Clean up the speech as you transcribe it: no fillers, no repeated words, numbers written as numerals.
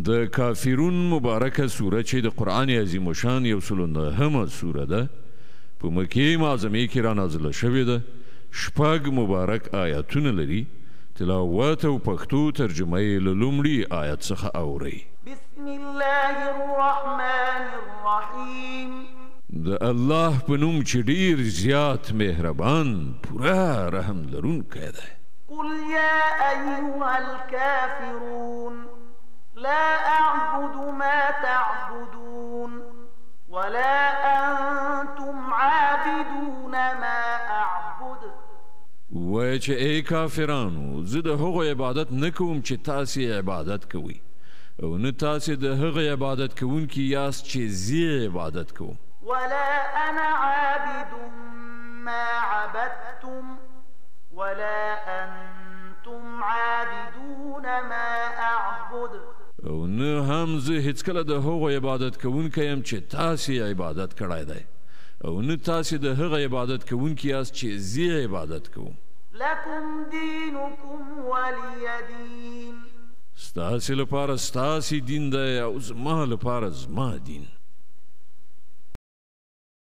د کافرون مبارکه سوره چې د قرآن عظیم الشان 109 سوره ده په مکې معظمې کې رانازله شوې ده. شپږ مبارک آیاتونه لري. تلاوت او پښتو ترجمه یې له لومړي آیت څخه اورئ. بسم الله الرحمن الرحیم. د الله په نوم چې ډیر زیات مهربان پوره رحم لرونکی دی. قل یا ایها الکافرون لا اعبد ما تعبدون ولا انتم عابدون ما اعبد. وایه چې ای کافرانو زه د هغو عبادت نه کوم چې تاسې عبادت کوئ او نه تاسې د هغه عبادت کوونکي یاست چې زه عبادت کوم. ولا انا عابد ما عبدتم ولا انتم عابدون ما اعبد. او نه هم زه هیڅکله د هغو عبادت کوونکی یم چې تاسې عبادت کړی دی او نه تاسې د هغه عبادت کوونکي یاست چې زه عبادت کوم. لکم دینکم ولی دین. ستاسې لپاره ستاسې دین دی او زما لپاره زما دین.